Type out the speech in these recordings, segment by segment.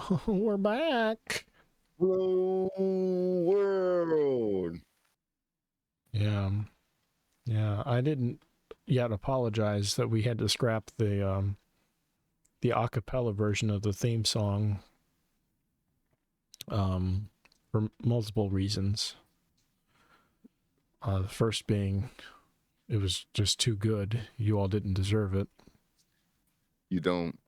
Oh, we're back. Hello, world. Yeah. I didn't yet apologize that we had to scrap the a cappella version of the theme song for multiple reasons. The first being it was just too good. You all didn't deserve it. You don't.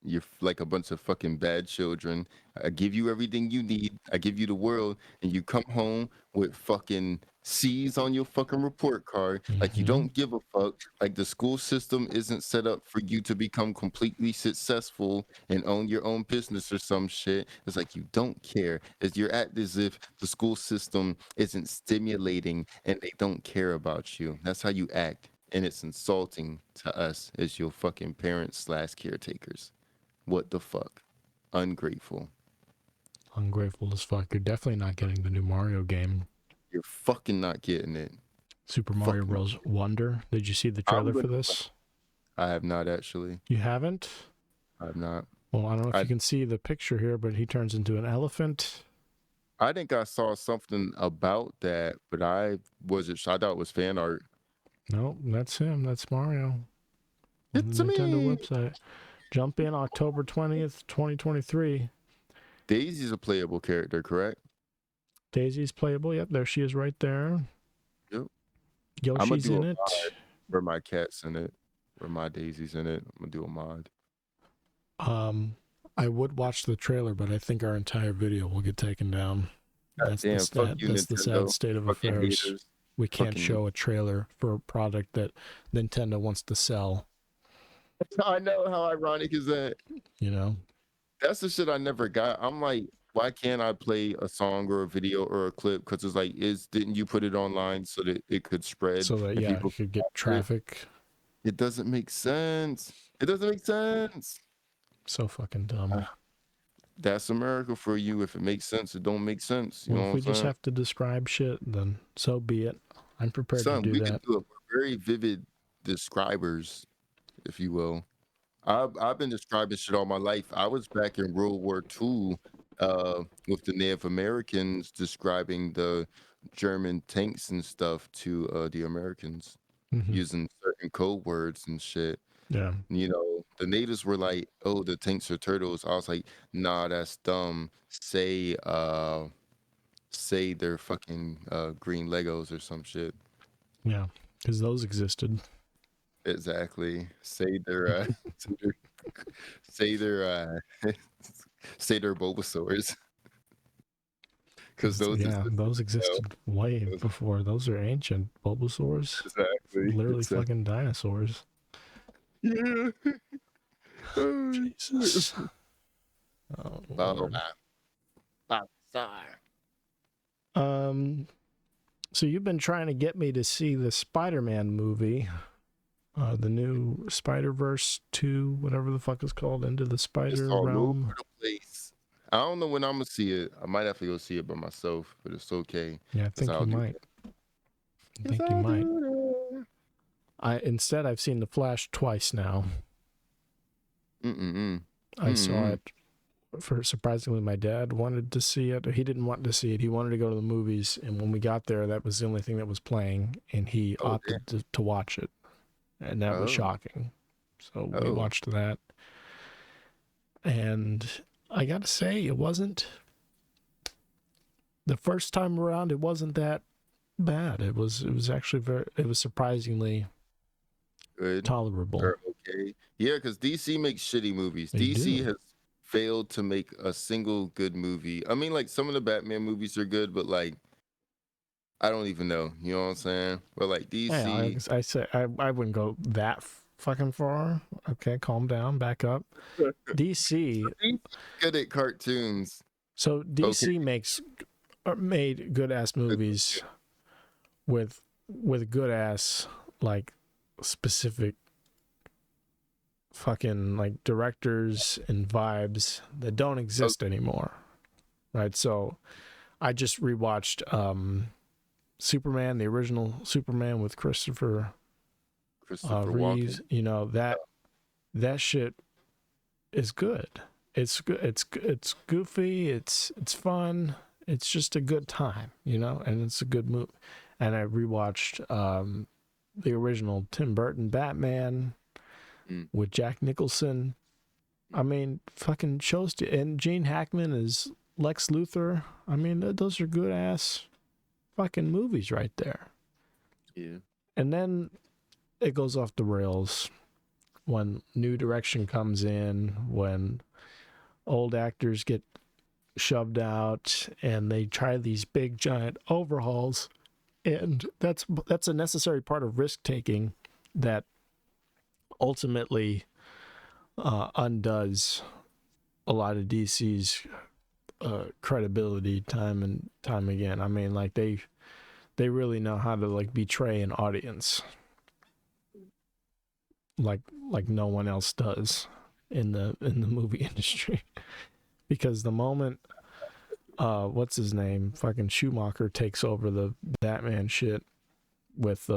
You're like a bunch of fucking bad children. I give you everything you need. I give you the world, and you come home with fucking C's on your fucking report card. Like you don't give a fuck. Like the school system isn't set up for you to become completely successful and own your own business or some shit. It's like you don't care. You're act as if the school system isn't stimulating and they don't care about you. That's how you act. And it's insulting to us as your fucking parents / caretakers. What the fuck? Ungrateful. Ungrateful as fuck. You're definitely not getting the new Mario game. You're fucking not getting it. Super Mario Bros. Wonder. Did you see the trailer for this? I have not actually. You haven't? I have not. Well, I don't know if you can see the picture here, but he turns into an elephant. I think I saw something about that, but I thought it was fan art. No, that's him. That's Mario. It's the Nintendo me. website. Jump in October 20th, 2023. Daisy's a playable character, correct? Daisy's playable. Yep, there she is right there. Yep. Yoshi's in it. Where my cat's in it. Where my Daisy's in it. I'm going to do a mod. I would watch the trailer, but I think our entire video will get taken down. That's the sad state of affairs. Haters. We can't show a trailer for a product that Nintendo wants to sell. I know. How ironic is that? You know? That's the shit I never got. I'm like, why can't I play a song or a video or a clip? Because it's like, didn't you put it online so that it could spread? So that, people could get traffic. It doesn't make sense. It doesn't make sense. So fucking dumb. That's America for you. If it makes sense, it don't make sense. You know if we just have to describe shit, then so be it. I'm prepared to do that. We're very vivid describers, if you will. I've been describing shit all my life. I was back in World War II with the Native Americans describing the German tanks and stuff to the Americans using certain code words and shit. Yeah. You know, the natives were like, oh, the tanks are turtles. I was like, nah, that's dumb. Say they're fucking green Legos or some shit. Yeah, because those existed. Exactly. Say they're say they're Bulbasaurs. Because those existed way before. Those are ancient Bulbasaurs. Exactly. Literally fucking dinosaurs. Yeah. Oh, Jesus. Oh, Lord. So you've been trying to get me to see the Spider-Man movie, the new Spider-Verse 2, whatever the fuck it's called, Into the Spider Realm. I don't know when I'm gonna see it. I might have to go see it by myself, but it's okay. Yeah, I think you might. I've seen The Flash twice now. I saw it surprisingly, my dad wanted to see it. He didn't want to see it. He wanted to go to the movies, and when we got there, that was the only thing that was playing, and he opted to watch it, and that was shocking. So we watched that, and I gotta say, it wasn't the first time around. It wasn't that bad. It was actually surprisingly good, tolerable. Okay, yeah, because DC makes shitty movies. DC has failed to make a single good movie. I mean, like, some of the Batman movies are good, but like, I don't even know. You know what I'm saying? But like DC, I wouldn't go that fucking far. Okay, calm down, back up. DC good at cartoons. So DC makes made good ass movies with good ass like specific fucking like directors and vibes that don't exist anymore, right? So I just rewatched Superman, the original Superman with Christopher Reeves. Walken. You know, that shit is good. It's good. It's goofy. It's fun. It's just a good time, you know, and it's a good movie. And I rewatched the original Tim Burton Batman with Jack Nicholson. I mean, fucking shows to, and Gene Hackman is Lex Luthor. I mean, those are good ass fucking movies right there. Yeah. And then it goes off the rails when new direction comes in, when old actors get shoved out and they try these big giant overhauls, and that's a necessary part of risk taking that ultimately undoes a lot of DC's credibility time and time again. I mean, like they really know how to like betray an audience like no one else does in the movie industry. Because the moment what's his name, fucking Schumacher takes over the Batman shit with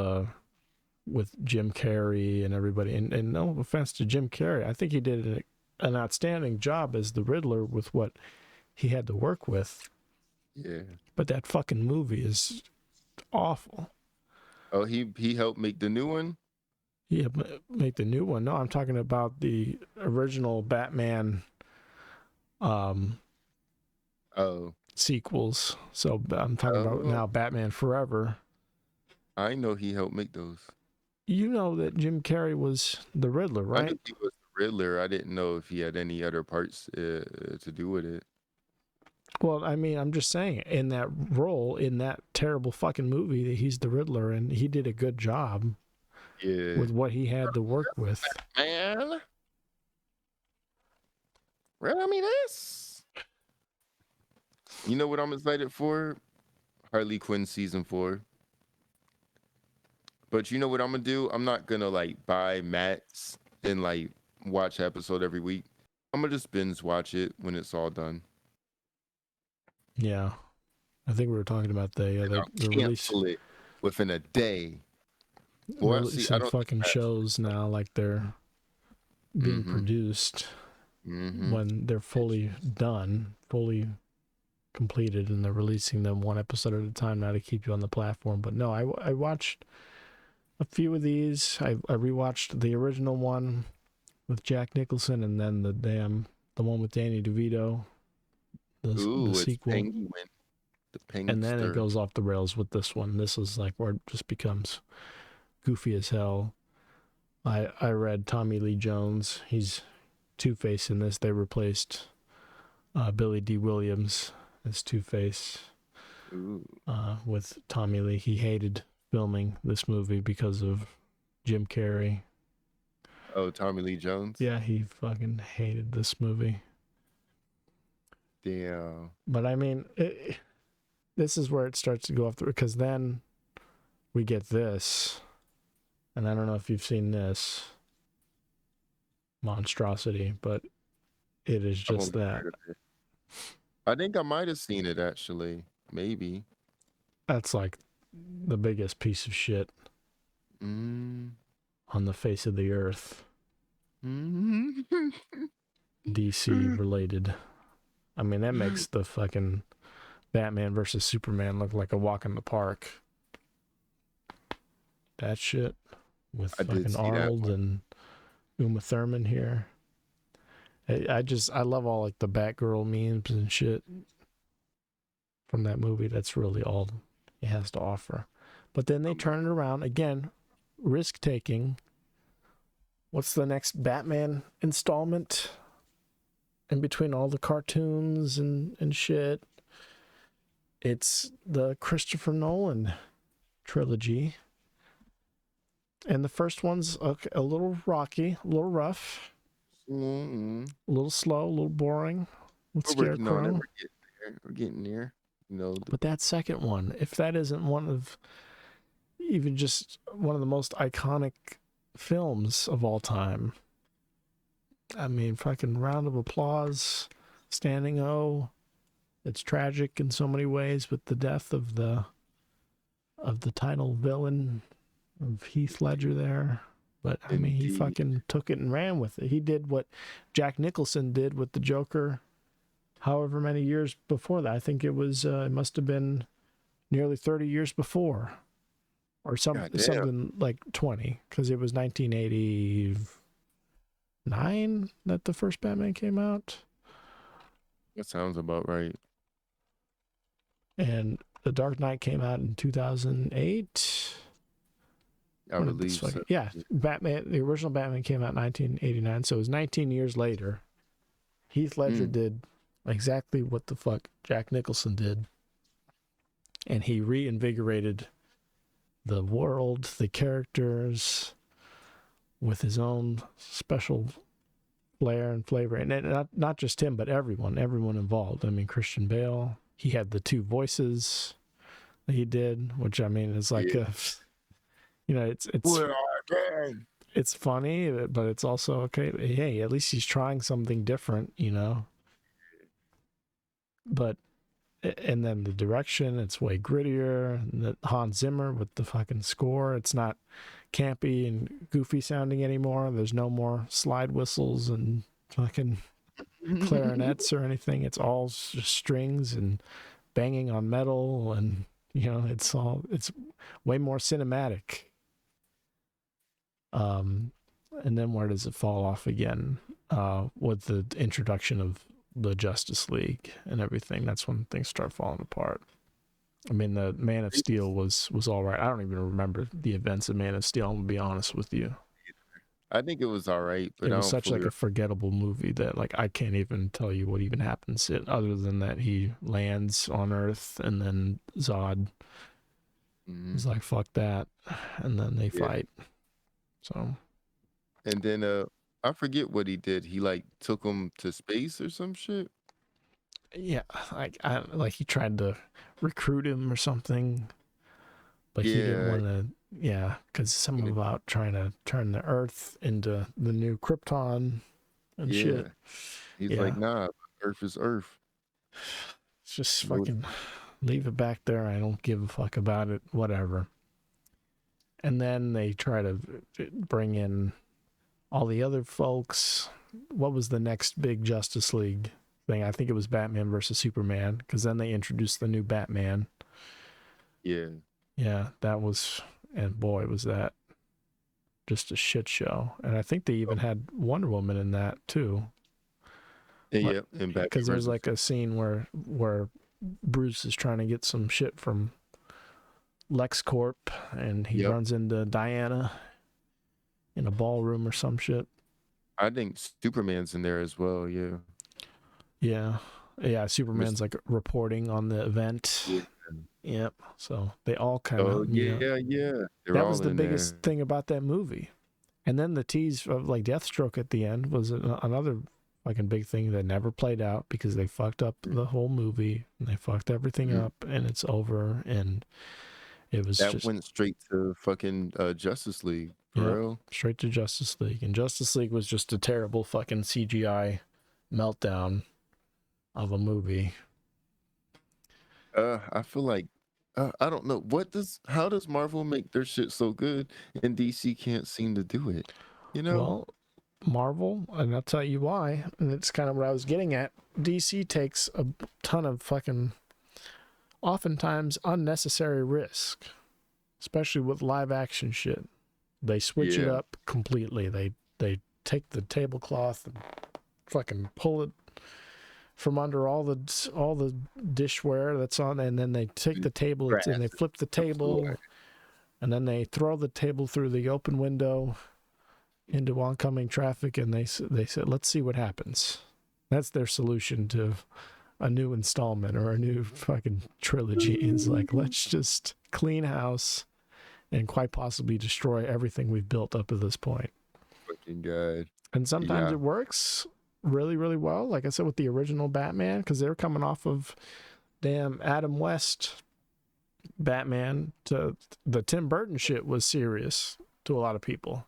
Jim Carrey and everybody, and no offense to Jim Carrey, I think he did an outstanding job as the Riddler with what he had to work with. Yeah. But that fucking movie is awful. Oh, he helped make the new one? Yeah, make the new one. No, I'm talking about the original Batman sequels. So I'm talking about now Batman Forever. I know he helped make those. You know that Jim Carrey was the Riddler, right? I knew he was the Riddler. I didn't know if he had any other parts to do with it. Well, I mean, I'm just saying, in that role, in that terrible fucking movie, he's the Riddler, and he did a good job with what he had to work with. Man, riddle me this. You know what I'm excited for? Harley Quinn season 4. But you know what I'm gonna do? I'm not gonna like buy mats and like watch an episode every week. I'm gonna just binge watch it when it's all done. Yeah, I think we were talking about the release it within a day. Releasing fucking shows now, like they're being produced when they're fully done, fully completed, and they're releasing them one episode at a time now to keep you on the platform. But no, I watched a few of these. I rewatched the original one with Jack Nicholson, and then the one with Danny DeVito, the sequel. And then it goes off the rails with this one. This is like where it just becomes goofy as hell. I read Tommy Lee Jones. He's Two-Face in this. They replaced Billy D. Williams as Two-Face with Tommy Lee. He hated filming this movie because of Jim Carrey. Oh, Tommy Lee Jones? Yeah, he fucking hated this movie. Damn. But I mean, this is where it starts to go off because then we get this, and I don't know if you've seen this monstrosity, but it is just that. I think I might have seen it actually. Maybe. That's like the biggest piece of shit on the face of the earth. DC related. I mean, that makes the fucking Batman versus Superman look like a walk in the park. That shit with fucking Arnold and Uma Thurman here. I love all like the Batgirl memes and shit from that movie. That's really all it has to offer. But then they turn it around again, risk taking. What's the next Batman installment? In between all the cartoons and shit, it's the Christopher Nolan trilogy. And the first one's a little rocky, a little rough, a little slow, a little boring with Scarecrow. We're getting there. You know, But that second one, if that isn't even just one of the most iconic films of all time, I mean, fucking round of applause, standing O. It's tragic in so many ways with the death of the title villain of Heath Ledger there. But I mean, he indeed. fucking took it and ran with it. He did what Jack Nicholson did with the Joker however many years before that. I think it must have been nearly 30 years before, or God damn. something like 20, because it was 1989 that the first Batman came out. That sounds about right. And The Dark Knight came out in 2008. I believe so. Yeah, Batman. The original Batman came out in 1989, so it was 19 years later. Heath Ledger did exactly what the fuck Jack Nicholson did, and he reinvigorated the world, the characters, with his own special flair and flavor, and not just him, but everyone involved. I mean, Christian Bale. He had the two voices that he did, which I mean is like it's funny, but it's also okay. Hey, at least he's trying something different, But and then the direction, it's way grittier. And the Hans Zimmer with the fucking score, it's not campy and goofy sounding anymore. There's no more slide whistles and fucking clarinets or anything. It's all just strings and banging on metal, and it's way more cinematic. And then where does it fall off again? With the introduction of the Justice League and everything, that's when things start falling apart. I mean, the Man of Steel was all right. I don't even remember the events of Man of Steel, I'm gonna be honest with you. I think it was all right, but it was such like a forgettable movie that like I can't even tell you what even happens other than that he lands on Earth and then Zod is like, fuck that, and then they fight. So, and then I forget what he did. He like took him to space or some shit. Yeah, like he tried to recruit him or something, but he didn't want to. Yeah, because something about trying to turn the Earth into the new Krypton and shit. He's like, nah, Earth is Earth. It's just fucking leave it back there. I don't give a fuck about it. Whatever. And then they try to bring in all the other folks. What was the next big Justice League thing? I think it was Batman versus Superman, because then they introduced the new Batman. Yeah, that was, and boy, was that just a shit show. And I think they even had Wonder Woman in that too. Yeah, because there's like a scene where Bruce is trying to get some shit from LexCorp, and he runs into Diana in a ballroom or some shit. I think Superman's in there as well. Yeah. Superman's like reporting on the event. Yep. So they all kind of. That was the biggest thing about that movie. And then the tease of like Deathstroke at the end was another fucking big thing that never played out because they fucked up the whole movie and they fucked everything up, and it's over. And it was went straight to fucking Justice League, bro. Straight to Justice League. And Justice League was just a terrible fucking CGI meltdown of a movie. I feel like I don't know how does Marvel make their shit so good and DC can't seem to do it? Well, Marvel, and I'll tell you why, and it's kind of what I was getting at. DC takes a ton of fucking, oftentimes unnecessary risk, especially with live action shit. They switch it up completely. They take the tablecloth and fucking pull it from under all the dishware that's on, and then they take the table and they flip the table, and then they throw the table through the open window into oncoming traffic, and they said, let's see what happens. That's their solution to a new installment or a new fucking trilogy. It's like, let's just clean house and quite possibly destroy everything we've built up to this point. Fucking God. And sometimes it works really, really well. Like I said, with the original Batman, because they're coming off of damn Adam West Batman to the Tim Burton shit was serious to a lot of people.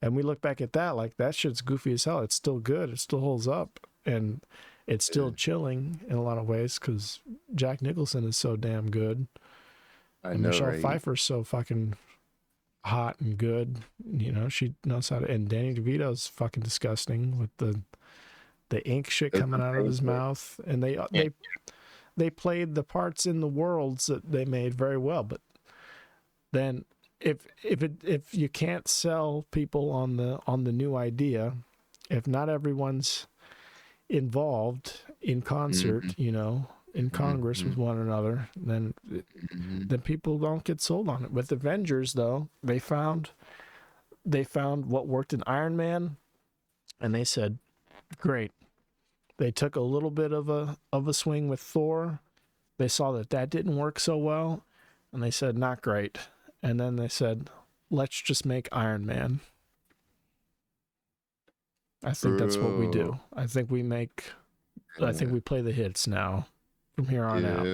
And we look back at that like that shit's goofy as hell. It's still good. It still holds up. And it's still chilling in a lot of ways because Jack Nicholson is so damn good. And Michelle Pfeiffer's so fucking hot and good. You know, she knows how to. And Danny DeVito's fucking disgusting with the ink shit coming out of his mouth. And they played the parts in the worlds that they made very well. But then if you can't sell people on the new idea, if not everyone's involved in concert, you know, in Congress with one another, then people don't get sold on it. With Avengers, though, they found what worked in Iron Man, and they said, great. They took a little bit of a swing with Thor. They saw that didn't work so well, and they said, not great. And then they said, let's just make Iron Man. I think that's what we do. I think we play the hits now from here on out.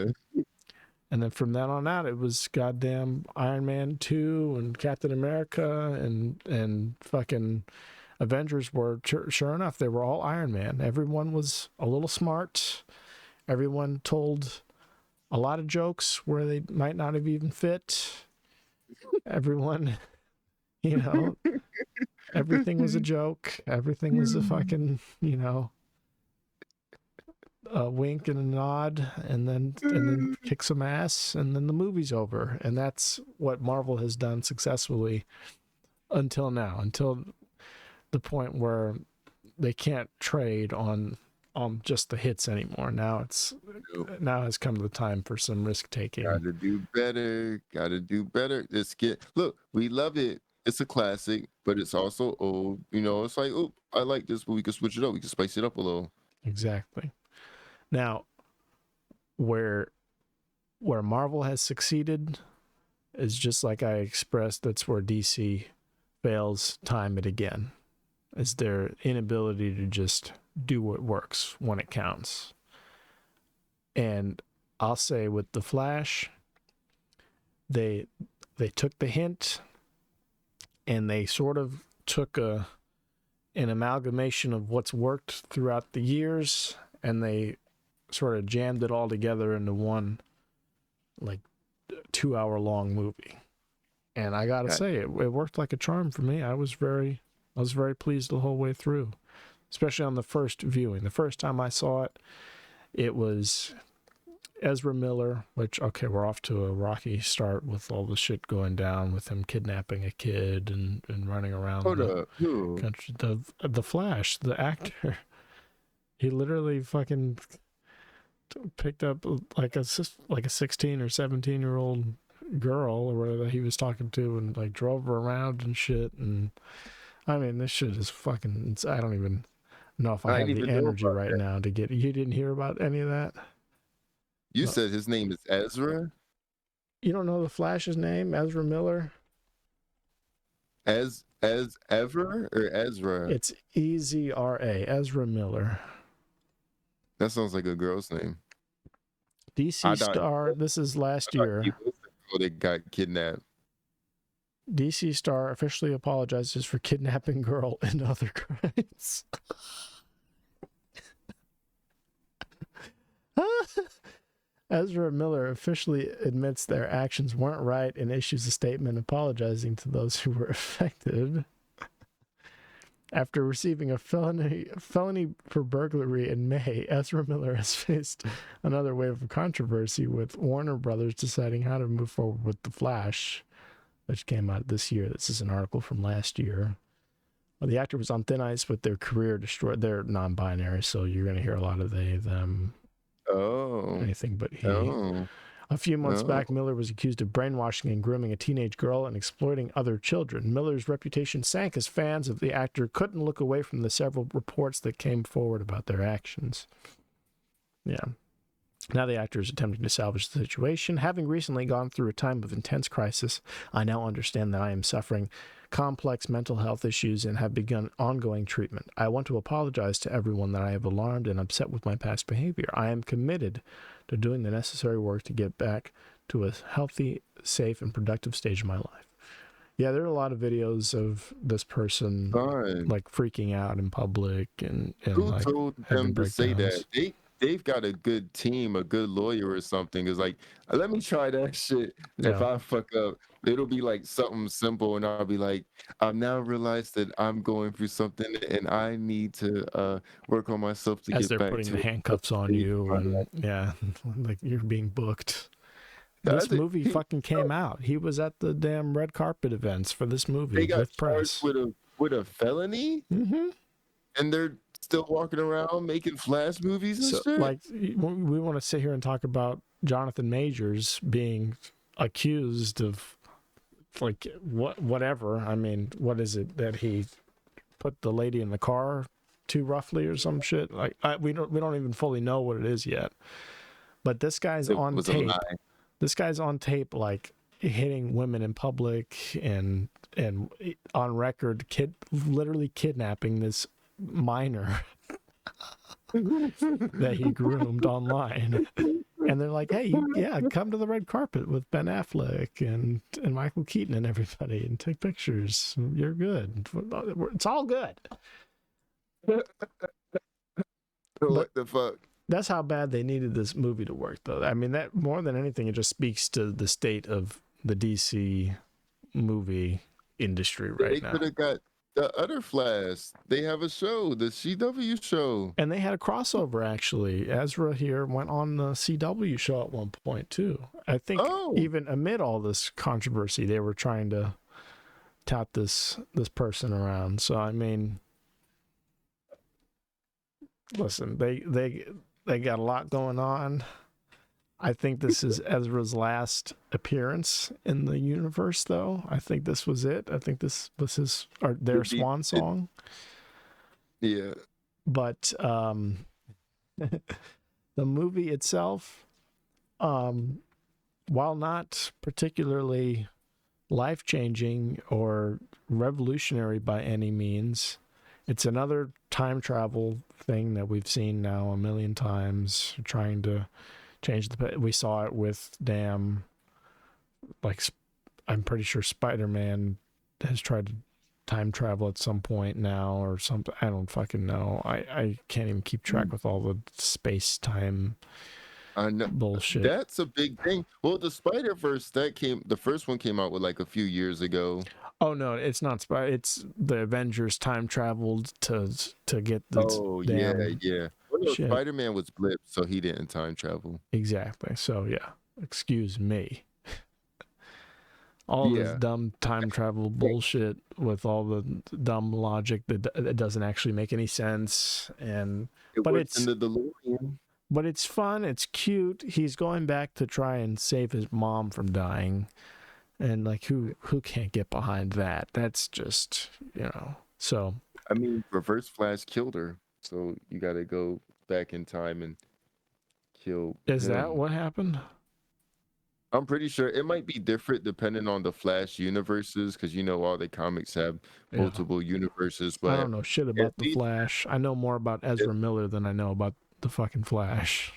And then from then on out, it was goddamn Iron Man 2 and Captain America and fucking Avengers were, sure enough, they were all Iron Man. Everyone was a little smart. Everyone told a lot of jokes where they might not have even fit. Everyone, you know, everything was a joke. Everything was a fucking, you know, a wink and a nod, and then kick some ass, and then the movie's over. And that's what Marvel has done successfully until now, until the point where they can't trade on just the hits anymore. Now has come the time for some risk taking. Gotta do better. Look, we love it. It's a classic, but it's also old. You know, it's like, oh, I like this, but we can switch it up. We can spice it up a little. Exactly. Now, where Marvel has succeeded is just like I expressed, that's where DC fails time and again, is their inability to just do what works when it counts. And I'll say with The Flash, they took the hint and they sort of took an amalgamation of what's worked throughout the years, and they sort of jammed it all together into one like 2-hour long movie. And I gotta say, it worked like a charm for me. I was very pleased the whole way through, especially on the first viewing. The first time I saw it, it was Ezra Miller, which, okay, we're off to a rocky start with all the shit going down with him kidnapping a kid and running around the country. The Flash, the actor, he literally fucking picked up like a 16 or 17-year-old girl or whatever he was talking to and like drove her around and shit. And I mean, this shit is fucking, I don't even know if I have the energy right now to get. You didn't hear about any of that? You said his name is Ezra? You don't know the Flash's name, Ezra Miller? As ever or Ezra? It's EZRA, Ezra Miller. That sounds like a girl's name. DC star, this is last year. They got kidnapped. DC star officially apologizes for kidnapping girl and other crimes. Ezra Miller officially admits their actions weren't right and issues a statement apologizing to those who were affected. After receiving a felony for burglary in May, Ezra Miller has faced another wave of controversy, with Warner Brothers deciding how to move forward with The Flash, which came out this year. This is an article from last year. Well, the actor was on thin ice with their career destroyed. They're non-binary, so you're going to hear a lot of they, them. Oh. Anything but he. Oh. A few months back, Miller was accused of brainwashing and grooming a teenage girl and exploiting other children. Miller's reputation sank as fans of the actor couldn't look away from the several reports that came forward about their actions. Yeah. Now the actor is attempting to salvage the situation. Having recently gone through a time of intense crisis, I now understand that I am suffering complex mental health issues and have begun ongoing treatment. I want to apologize to everyone that I have alarmed and upset with my past behavior. I am committed to doing the necessary work to get back to a healthy, safe, and productive stage of my life. Yeah, there are a lot of videos of this person Fine. like freaking out in public and Who like told having them to say breakdowns. that? They've got a good team, a good lawyer or something. It's like, let me try that shit. If Yeah. I fuck up, it'll be like something simple, and I'll be like, I've now realized that I'm going through something, and I need to work on myself to As get they're back putting the to a handcuffs on state you of my and life. yeah, like you're being booked. I This think movie fucking came out. He was at the damn red carpet events for this movie they got with charged press. with a felony, Mm-hmm. and they're still walking around making flash movies and So, shit. like, we want to sit here and talk about Jonathan Majors being accused of like whatever. I mean, what is it that he put the lady in the car too roughly or some shit? Like, we don't even fully know what it is yet. But this guy's It on was a tape. lie. This guy's on tape, like hitting women in public and on record, literally kidnapping this minor that he groomed online. And they're like, "Hey, yeah, come to the red carpet with Ben Affleck and Michael Keaton and everybody, and take pictures. You're good. It's all good." But What the fuck? that's how bad they needed this movie to work, though. I mean, that more than anything, it just speaks to the state of the DC movie industry right They now. could have got the other Flash. They have a show, the CW show. And they had a crossover, actually. Ezra here went on the CW show at one point, too. I think Oh, even amid all this controversy, they were trying to tout this person around. So, I mean, listen, they got a lot going on. I think this is Ezra's last appearance in the universe, though. I think this was it. I think this was their swan song. yeah. But the movie itself, while not particularly life-changing or revolutionary by any means, it's another time travel thing that we've seen now a million times, trying to change we saw it with like I'm pretty sure Spider-Man has tried to time travel at some point now or something. I don't fucking know. I can't even keep track with all the space-time I know bullshit. that's a big thing. Well, the Spider-Verse the first one came out with like a few years ago. Oh no, it's not it's the Avengers time traveled to get the Oh damn yeah. Well, no, shit. Spider-Man was blipped, so he didn't time travel. Exactly. So yeah, excuse me. All this dumb time travel bullshit with all the dumb logic that doesn't actually make any sense. And It works in the DeLorean. but it's fun. It's cute. He's going back to try and save his mom from dying, and like who can't get behind that? That's just So I mean, Reverse Flash killed her, so you got to go back in time and kill is that him. what happened? I'm pretty sure it might be different depending on the Flash universes, because all the comics have multiple universes. I But don't know shit at about the least, Flash. I know more about Ezra Miller than I know about the fucking Flash.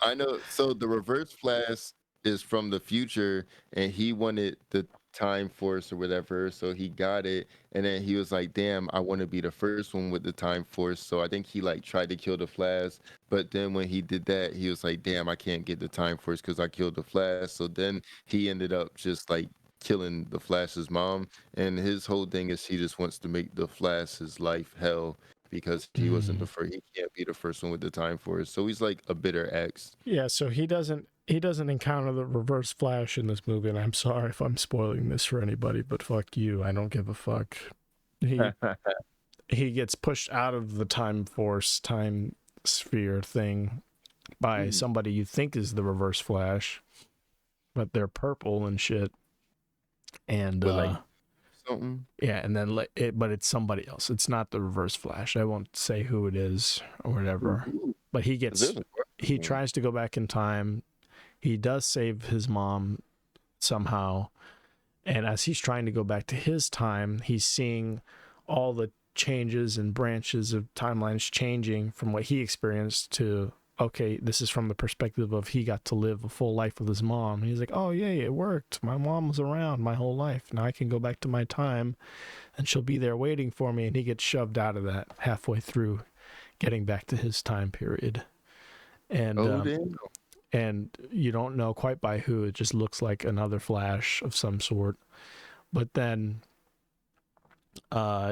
I know. So the Reverse Flash is from the future, and he wanted the Time Force or whatever, so he got it, and then he was like, "Damn, I want to be the first one with the Time Force." So I think he like tried to kill the Flash, but then when he did that, he was like, "Damn, I can't get the Time Force because I killed the Flash." So then he ended up just like killing the Flash's mom, and his whole thing is he just wants to make the Flash's life hell because he wasn't the first. He can't be the first one with the Time Force, so he's like a bitter ex. Yeah, so he doesn't encounter the Reverse Flash in this movie, and I'm sorry if I'm spoiling this for anybody, but fuck you. I don't give a fuck. He gets pushed out of the time sphere thing by somebody you think is the Reverse Flash, but they're purple and shit. And With like something. yeah, and then but it's somebody else. It's not the Reverse Flash. I won't say who it is or whatever. But he gets he tries to go back in time. He does save his mom somehow. And as he's trying to go back to his time, he's seeing all the changes and branches of timelines changing from what he experienced to, okay, this is from the perspective of he got to live a full life with his mom. And he's like, oh, yay, it worked. My mom was around my whole life. Now I can go back to my time and she'll be there waiting for me. And he gets shoved out of that halfway through getting back to his time period. And, and you don't know quite by who. It just looks like another Flash of some sort. But then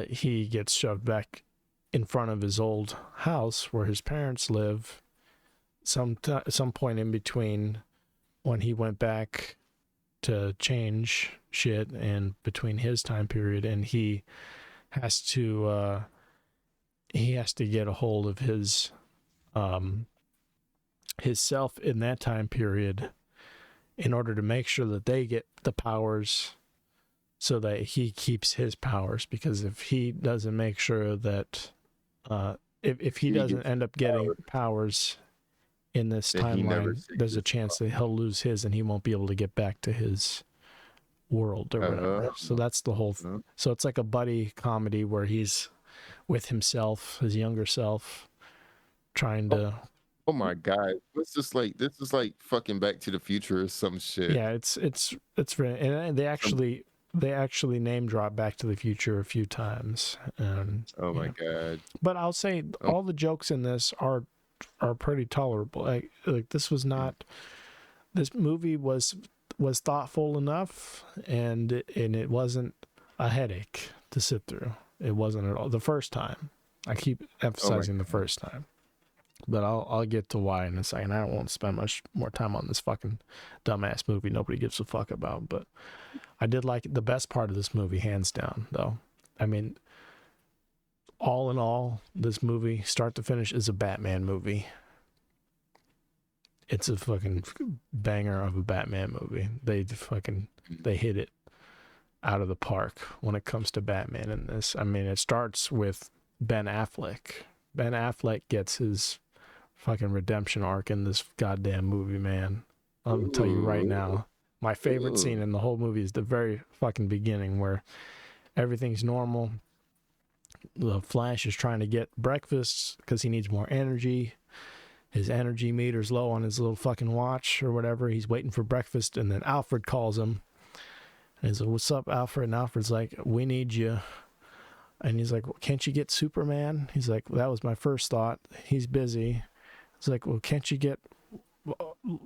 he gets shoved back in front of his old house where his parents live. Some point in between when he went back to change shit and between his time period, and he has to get a hold of his self in that time period in order to make sure that they get the powers so that he keeps his powers. Because if he doesn't make sure that if he doesn't end up getting powers in this timeline, there's a chance that he'll lose his and he won't be able to get back to his world or whatever. So that's the whole so it's like a buddy comedy where he's with himself, his younger self, trying to Oh my God! This is like fucking Back to the Future or some shit. Yeah, it's really, and they actually name drop Back to the Future a few times. Oh my God! But I'll say all the jokes in this are pretty tolerable. Like this was not. This movie was thoughtful enough, and it wasn't a headache to sit through. It wasn't at all the first time. I keep emphasizing the first time. But I'll get to why in a second. I don't want to spend much more time on this fucking dumbass movie nobody gives a fuck about. But I did like the best part of this movie, hands down, though. I mean, all in all, this movie, start to finish, is a Batman movie. It's a fucking banger of a Batman movie. They hit it out of the park when it comes to Batman in this. I mean, it starts with Ben Affleck. Ben Affleck gets his fucking redemption arc in this goddamn movie, man. I'm gonna tell you right now, my favorite scene in the whole movie is the very fucking beginning where everything's normal. The Flash is trying to get breakfast because he needs more energy. His energy meter's low on his little fucking watch or whatever. He's waiting for breakfast, and then Alfred calls him. And he's like, what's up, Alfred? And Alfred's like, we need you. And he's like, well, can't you get Superman? He's like, well, that was my first thought. He's busy. He's like, well, can't you get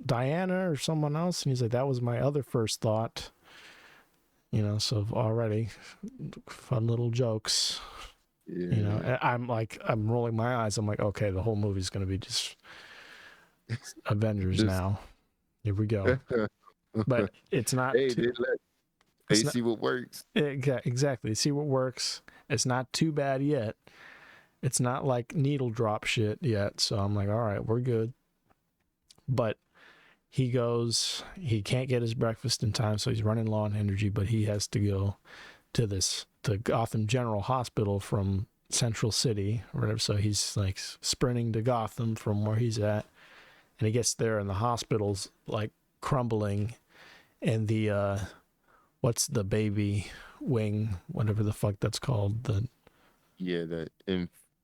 Diana or someone else? And he's like, that was my other first thought. You know, so already fun little jokes. Yeah. You know, I'm rolling my eyes. I'm like, okay, the whole movie's going to be just Avengers now. Here we go. But it's not. Hey, they see what works. Exactly. See what works. It's not too bad yet. It's not like needle drop shit yet. So I'm like, all right, we're good. But he can't get his breakfast in time, so he's running low on energy, but he has to go to Gotham General Hospital from Central City or whatever. So he's like sprinting to Gotham from where he's at. And he gets there and the hospital's like crumbling, and the what's the baby wing, whatever the fuck that's called.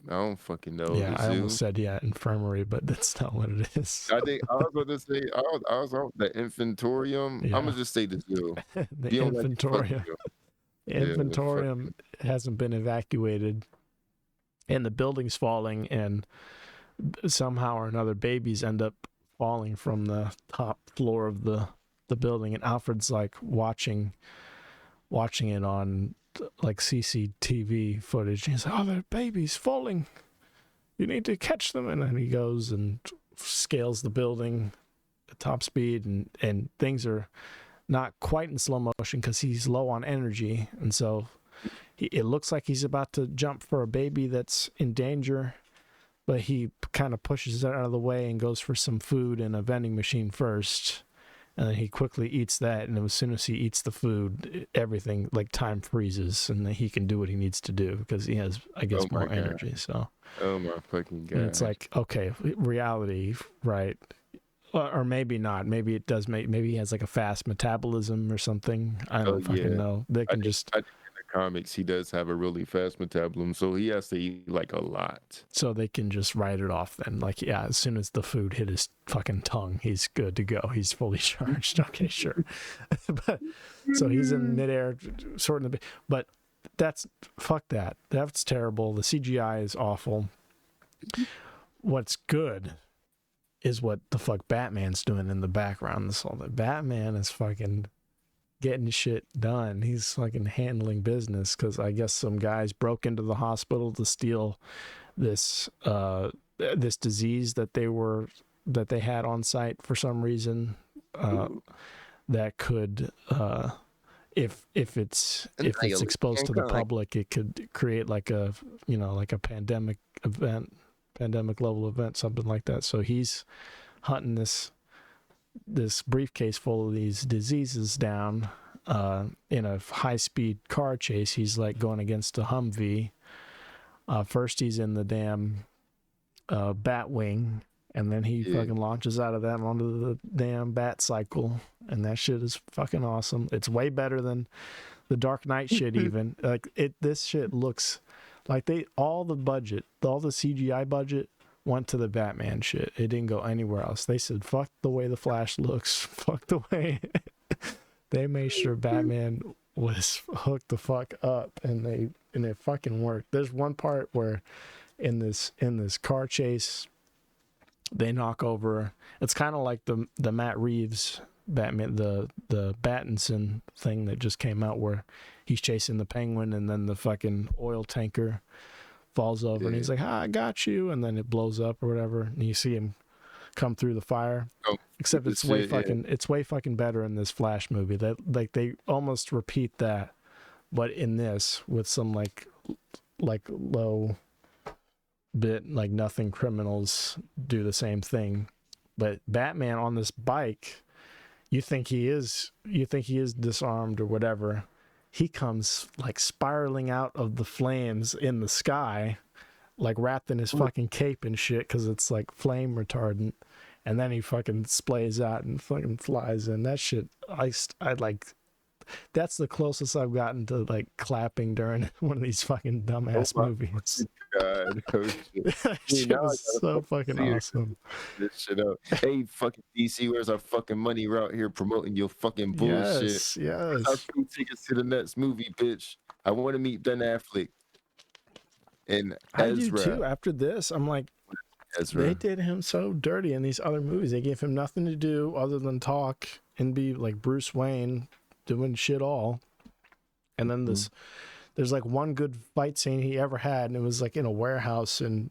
I don't fucking know. Yeah, I almost said infirmary, but that's not what it is. I think I was about to say I was on the infantorium. Yeah. I'm gonna just say the zoo. The infantorium. The infantorium hasn't been evacuated, and the building's falling, and somehow or another babies end up falling from the top floor of the building, and Alfred's like watching it on like CCTV footage. He's like, oh, there are babies falling, you need to catch them. And then he goes and scales the building at top speed, and things are not quite in slow motion because he's low on energy, and so it looks like he's about to jump for a baby that's in danger, but he kind of pushes it out of the way and goes for some food in a vending machine first. And then he quickly eats that, and as soon as he eats the food, everything, like, time freezes, and then he can do what he needs to do because he has, I guess, more energy. So, oh my fucking god! And it's like, okay, reality, right? Or maybe not. Maybe it does. Maybe he has like a fast metabolism or something. I don't fucking know. They can I think in the comics he does have a really fast metabolism, so he has to eat like a lot. So they can just write it off then. Like, yeah, as soon as the food hit his fucking tongue, he's good to go. He's fully charged. Okay, sure. But so he's in midair, sorting the. But fuck that. That's terrible. The CGI is awful. What's good is what the fuck Batman's doing in the background. This all that Batman is fucking getting shit done. He's fucking handling business because I guess some guys broke into the hospital to steal this this disease that they had on site for some reason. That could if it's exposed to the public, it could create like a pandemic level event, something like that. So he's hunting this briefcase full of these diseases down in a high-speed car chase. He's like going against a Humvee. First he's in the damn Batwing, and then he fucking launches out of that onto the damn Bat Cycle, and that shit is fucking awesome. It's way better than the Dark Knight shit even. This shit looks like all the CGI budget went to the Batman shit. It didn't go anywhere else. They said, fuck the way the Flash looks. Fuck the way they made sure Batman was hooked the fuck up, and it fucking worked. There's one part where in this car chase, they knock over. It's kind of like the Matt Reeves Batman, the Battinson thing that just came out where he's chasing the Penguin and then the fucking oil tanker falls over and he's like, I got you, and then it blows up or whatever, and you see him come through the fire. Except it's way fucking better in this Flash movie. That like they almost repeat that, but in this with some like low bit, like nothing criminals do the same thing. But Batman on this bike, you think he is disarmed or whatever. He comes like spiraling out of the flames in the sky, like wrapped in his fucking cape and shit, because it's like flame retardant. And then he fucking splays out and fucking flies in. That shit, I like, that's the closest I've gotten to like clapping during one of these fucking dumbass movies. God, that shit was so fucking awesome. This shit up. Hey, fucking DC, where's our fucking money? We're out here promoting your fucking bullshit. Yes. I'll free tickets to the next movie, bitch. I want to meet Ben Affleck and Ezra. I do too. After this, I'm like, Ezra. They did him so dirty in these other movies. They gave him nothing to do other than talk and be like Bruce Wayne doing shit all. And then there's like one good fight scene he ever had, and it was like in a warehouse and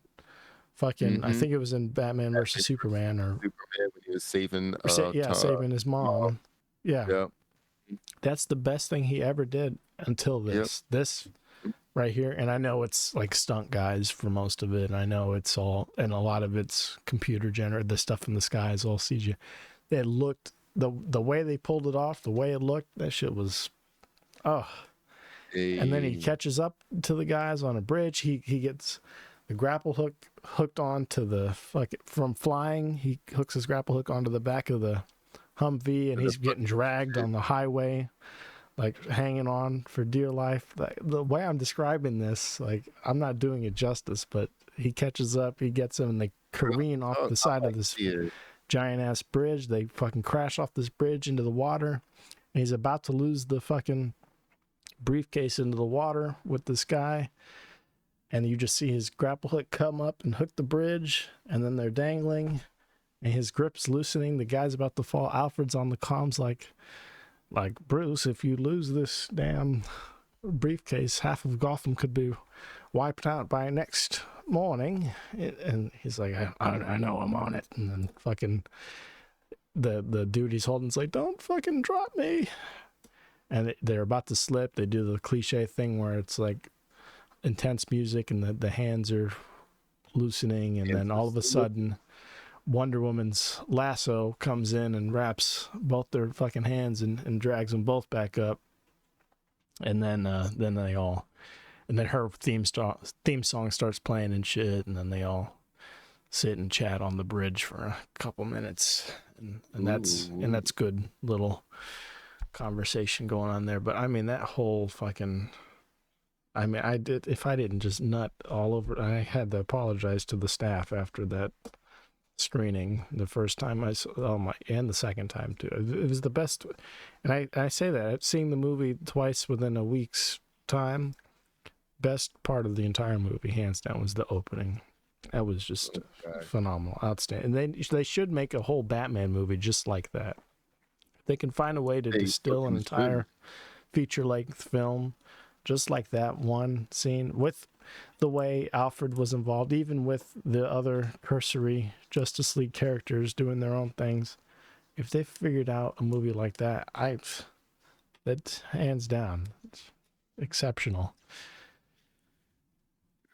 fucking I think it was in Batman versus Superman when he was saving saving his mom. Yeah. That's the best thing he ever did until this. This right here, and I know it's like stunt guys for most of it, and I know it's all, and a lot of it's computer generated. The stuff in the sky is all CGI. It looked, the way they pulled it off, the way it looked, that shit was And then he catches up to the guys on a bridge. He gets the grapple hook hooked onto the from flying. He hooks his grapple hook onto the back of the Humvee, and he's getting dragged on the highway, like hanging on for dear life. Like, the way I'm describing this, like, I'm not doing it justice, but he catches up, he gets him, and they careen off the side of this giant ass bridge. They fucking crash off this bridge into the water, and he's about to lose the fucking briefcase into the water with this guy, and you just see his grapple hook come up and hook the bridge, and then they're dangling, and his grip's loosening. The guy's about to fall. Alfred's on the comms like Bruce, if you lose this damn briefcase, half of Gotham could be wiped out by next morning. And he's like, I know I'm on it. And then fucking the dude he's holding's like, don't fucking drop me. And they're about to slip. They do the cliche thing where it's like intense music and the hands are loosening, and then all of a sudden Wonder Woman's lasso comes in and wraps both their fucking hands and drags them both back up. And then her theme song starts playing and shit, and then they all sit and chat on the bridge for a couple minutes, and that's good little conversation going on there. But I mean, that whole fucking, I mean, if I didn't just nut all over, I had to apologize to the staff after that screening the first time I saw, and the second time too. It was the best, and I say that seeing the movie twice within a week's time, best part of the entire movie, hands down, was the opening. That was just phenomenal, outstanding. And they should make a whole Batman movie just like that. They can find a way to distill an entire feature-length film just like that one scene, with the way Alfred was involved, even with the other cursory Justice League characters doing their own things. If they figured out a movie like that, that's hands down, it's exceptional.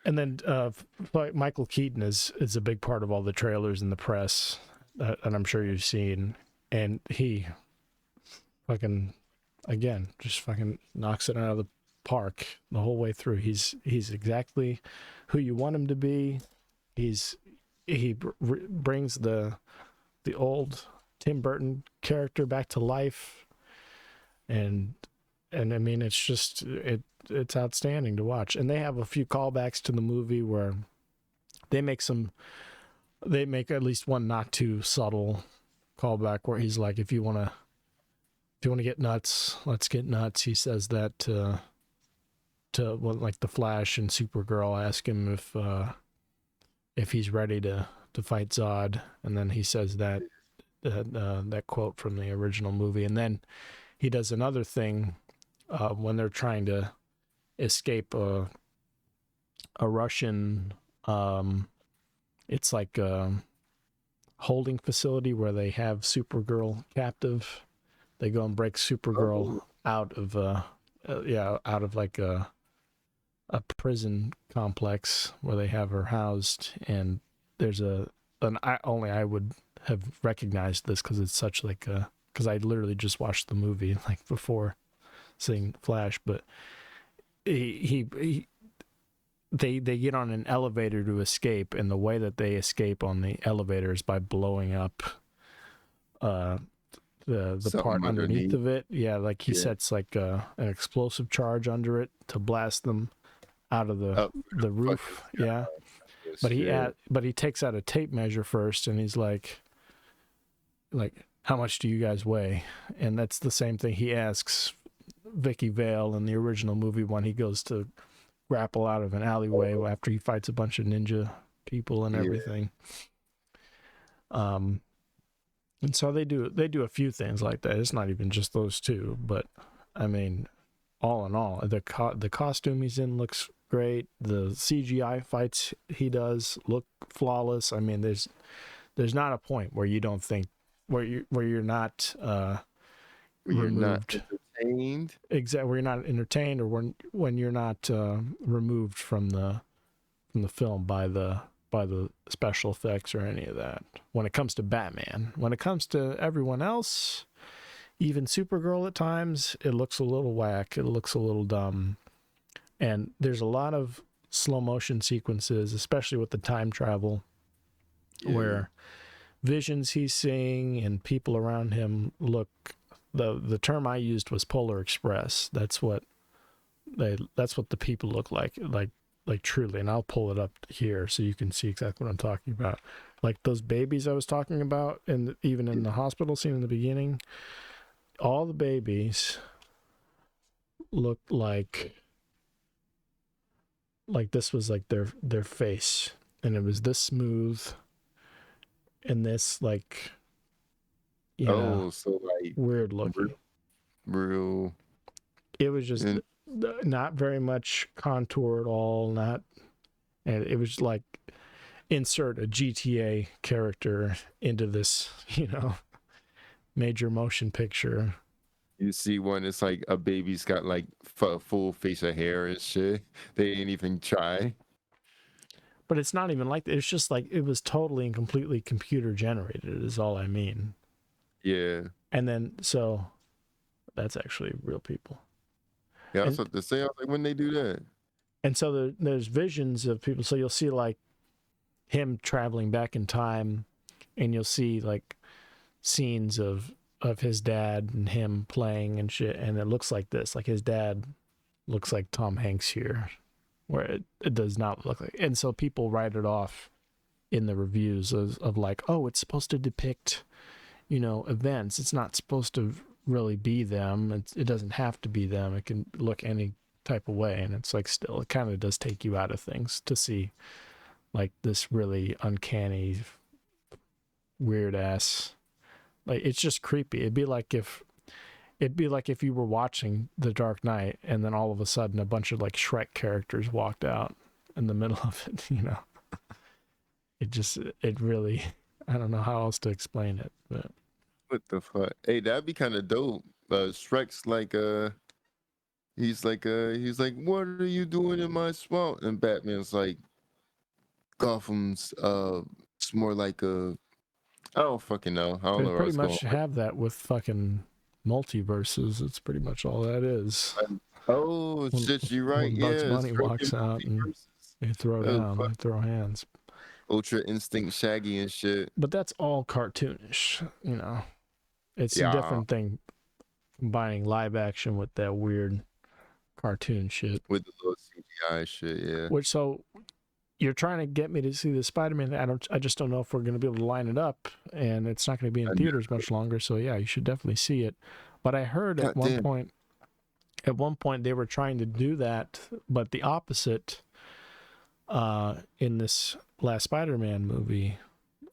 And then Michael Keaton is a big part of all the trailers and the press, and I'm sure you've seen. And he fucking, again, just fucking knocks it out of the park the whole way through. He's exactly who you want him to be. He brings the old Tim Burton character back to life, and I mean, it's just it's outstanding to watch. And they have a few callbacks to the movie where they make at least one not too subtle callback where he's like, if you want to get nuts, let's get nuts. He says that to like the Flash and Supergirl ask him if he's ready to fight Zod, and then he says that quote from the original movie. And then he does another thing when they're trying to escape a Russian, it's like a holding facility where they have Supergirl captive. They go and break Supergirl out of like a prison complex where they have her housed, and there's I would have recognized this because it's such like a, because I literally just watched the movie like before seeing Flash, but they get on an elevator to escape, and the way that they escape on the elevator is by blowing up the part underneath of it. Yeah, like he sets like an explosive charge under it to blast them out of the roof. Yeah. But he takes out a tape measure first, and he's like, how much do you guys weigh? And that's the same thing he asks Vicky Vale in the original movie when he goes to grapple out of an alleyway after he fights a bunch of ninja people and everything. And so they do a few things like that. It's not even just those two, but I mean, all in all, the costume he's in looks great. The CGI fights he does look flawless. I mean, there's not a point where you don't think where you're not removed. Entertained. Exactly, where you're not entertained, or when you're not removed from the film by the special effects or any of that. When it comes to Batman, when it comes to everyone else, even Supergirl at times, it looks a little whack. It looks a little dumb. And there's a lot of slow motion sequences, especially with the time travel, where visions he's seeing and people around him look, the term I used was Polar Express. That's what the people look like truly. And I'll pull it up here so you can see exactly what I'm talking about. Like those babies I was talking about, and even in the hospital scene in the beginning, all the babies look like this was like their face, and it was this smooth and this like, so like weird looking, real. It was just not very much contour at all, and it was like insert a GTA character into this, major motion picture. You see one, it's like a baby's got like full face of hair and shit. They ain't even try. But it's not even like that. It's just like it was totally and completely computer generated, is all I mean. Yeah. And then, so that's actually real people. Yeah, that's And what they say. I was like, when they do that? so there's visions of people. So you'll see like him traveling back in time, and you'll see like scenes of his dad and him playing and shit. And it looks like this. Like his dad looks like Tom Hanks here, where it does not look like. And so people write it off in the reviews of like, oh, it's supposed to depict, events. It's not supposed to really be them. It doesn't have to be them. It can look any type of way. And it's like, still, it kind of does take you out of things to see like this really uncanny, weird ass. Like, it's just creepy. It'd be like if you were watching The Dark Knight and then all of a sudden a bunch of like Shrek characters walked out in the middle of it, It really, I don't know how else to explain it, but What the fuck? Hey, that'd be kind of dope. Shrek's like, he's like, what are you doing in my swamp? And Batman's like, Gotham's, it's more like I don't fucking know. I don't they know where I pretty was going. much have that with fucking multiverses. It's pretty much all that is. Oh shit, you're right. When Yeah, Bugs it's Bunny freaking walks out and multiverses. they throw Oh down, fuck, they throw hands. Ultra Instinct Shaggy and shit. But that's all cartoonish, It's a Yeah, different thing combining live action with that weird cartoon shit. with the little CGI shit. Yeah. Which, so you're trying to get me to see the Spider-Man. I just don't know if we're going to be able to line it up, and it's not going to be in I know. theaters much longer. So yeah, you should definitely see it. But I heard God damn. at one point they were trying to do that, but the opposite. In this last Spider-Man movie,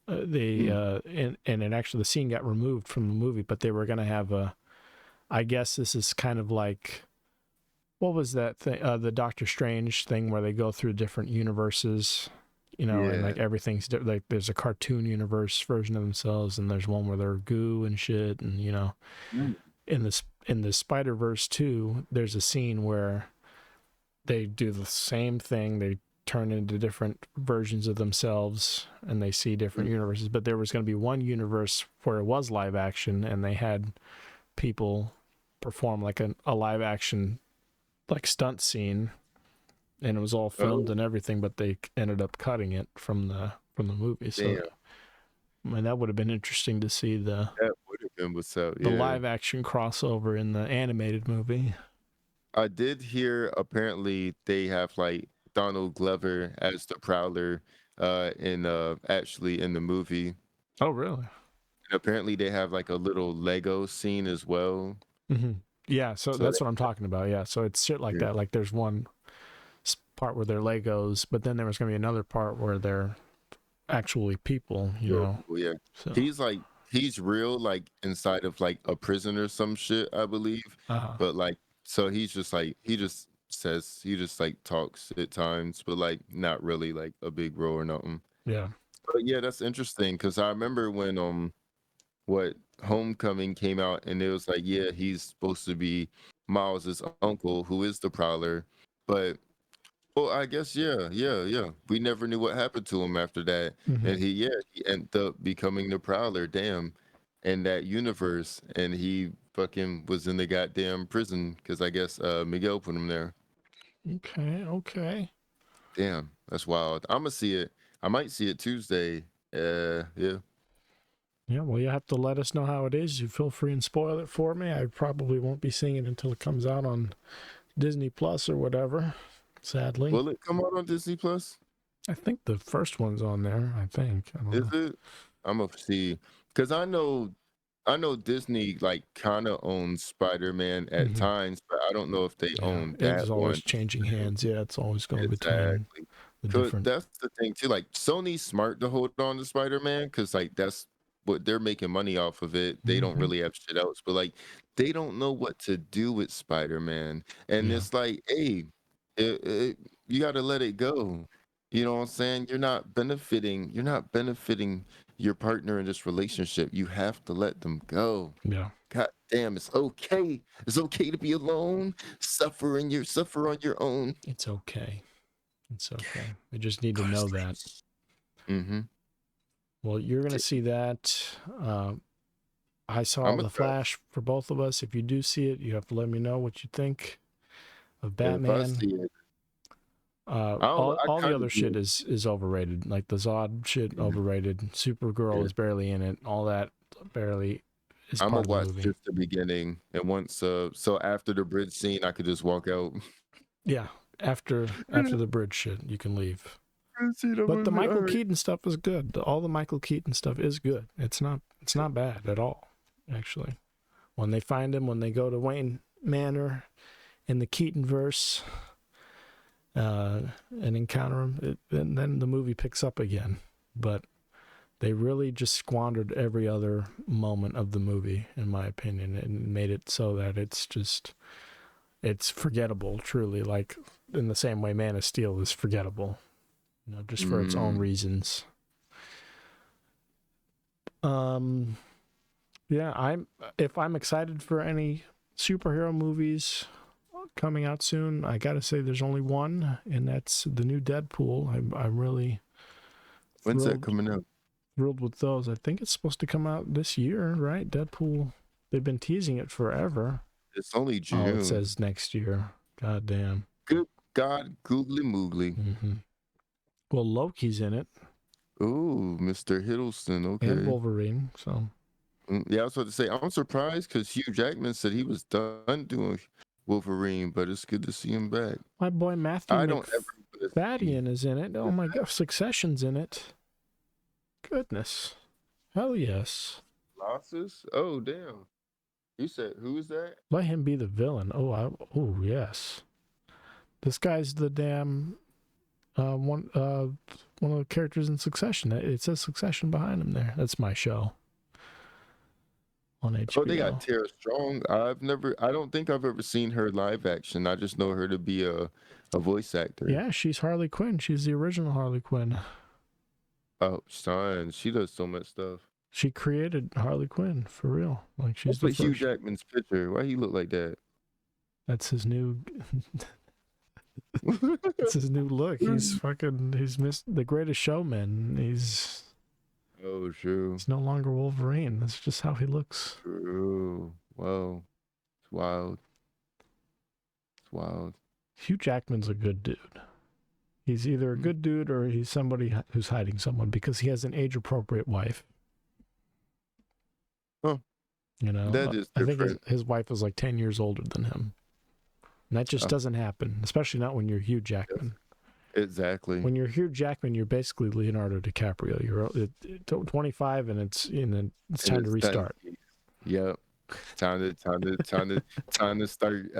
and actually the scene got removed from the movie, but they were going to have I guess this is kind of like, what was that thing? The Doctor Strange thing where they go through different universes, and like Yeah. everything's like there's a cartoon universe version of themselves, and there's one where they're goo and shit, and Mm. in the Spider-Verse 2, there's a scene where they do the same thing. They turn into different versions of themselves and they see different universes. But there was going to be one universe where it was live action and they had people perform like a live action like stunt scene, and it was all filmed Oh and everything, but they ended up cutting it from the movie. So damn. I mean, that would have been interesting to see the That would have been what's up. the Yeah. live action crossover in the animated movie. I did hear apparently they have like Donald Glover as the Prowler in actually in the movie. And Oh, really? apparently they have like a little Lego scene as well. Mm-hmm. Yeah, so So that's what I'm talking about. Yeah, so it's shit like yeah, that. Like there's one part where they're Legos, but then there was gonna be another part where they're actually people. real people, yeah. So He's real like inside of like a prison or some shit, I believe. uh, But like so he's just like he just like talks at times, but like not really like a big role or nothing. yeah. But yeah, that's interesting because I remember when what Homecoming came out and it was like, yeah, he's supposed to be Miles's uncle who is the Prowler. But well, I guess yeah. We never knew what happened to him after that. Mm-hmm. And he ended up becoming the Prowler, damn, in that universe. And he fucking was in the goddamn prison because I guess Miguel put him there. Okay. Damn, that's wild. I'm gonna see it. I might see it Tuesday. Yeah. Yeah, well, you have to let us know how it is. You feel free and spoil it for me. I probably won't be seeing it until it comes out on Disney Plus or whatever. Sadly, Will it come out on Disney Plus? I think the first one's on there. I think. I don't Is know. it? I'm gonna see because I know Disney like kind of owns Spider-Man at Mm-hmm. times, but I don't know if they Yeah, own it's that one. always changing hands. Yeah, it's always going between Exactly. the Cause different. that's the thing too. Like Sony's smart to hold on to Spider-Man because like that's what they're making money off of it. They don't Mm-hmm. really have shit else, but like they don't know what to do with Spider-Man. And Yeah, it's like, hey, you got to let it go. You know what I'm saying? You're not benefiting your partner in this relationship. You have to let them go. yeah. God damn, it's okay. It's okay to be alone. Suffer on your own. It's okay. It's okay. I just need to know that. Mm-hmm. Well, you're going to see that. I saw I'm The Flash for both of us. If you do see it, you have to let me know what you think of if I Batman. see it, All the kind other of shit is overrated. Like the Zod shit, overrated. Supergirl Yeah. is barely in it. All that barely is I'm part gonna of the watch movie. just the beginning, and once so after the bridge scene, I could just walk out. Yeah, after the bridge shit, you can leave. See the But the movie. Michael All right. Keaton stuff is good. All the Michael Keaton stuff is good. It's not bad at all, actually. When they find him, when they go to Wayne Manor in the Keaton verse, and encounter him, and then the movie picks up again. But they really just squandered every other moment of the movie, in my opinion, and made it so that it's forgettable, truly, like in the same way Man of Steel is forgettable, just for its own reasons. Yeah, if I'm excited for any superhero movies coming out soon, I gotta say there's only one, and that's the new Deadpool. I'm really When's that coming out? thrilled with those. I think it's supposed to come out this year, right? Deadpool. They've been teasing it forever. It's only June. Oh, it says next year. God damn. Good God, googly moogly. Mm-hmm. Well, Loki's in it. Ooh, Mr. Hiddleston. Okay. And Wolverine. So. Yeah, I was about to say I'm surprised because Hugh Jackman said he was done doing Wolverine, but it's good to see him back. My boy Matthew McFadden is in it. Oh my God, Succession's in it. Goodness. Hell yes. Losses? Oh damn. You said who is that? Let him be the villain. Oh yes. This guy's the damn one of the characters in Succession. It says Succession behind him there. That's my show. On HBO. Oh, they got Tara Strong. I don't think I've ever seen her live action. I just know her to be a voice actor. Yeah, she's Harley Quinn. She's the original Harley Quinn. Oh, son, she does so much stuff. She created Harley Quinn for real. Like she's the Hugh Jackman's picture. Why he look like that? That's his new. That's his new look. He's the Greatest Showman. Oh, true. He's no longer Wolverine. That's just how he looks. True. Wow. It's wild. It's wild. Hugh Jackman's a good dude. He's either a good dude or he's somebody who's hiding someone because he has an age-appropriate wife. Huh. That is different. I think his wife is like 10 years older than him. And that just doesn't happen, especially not when you're Hugh Jackman. Exactly. When you're Hugh Jackman, you're basically Leonardo DiCaprio. You're 25 and it's time to restart. Yep. Time to start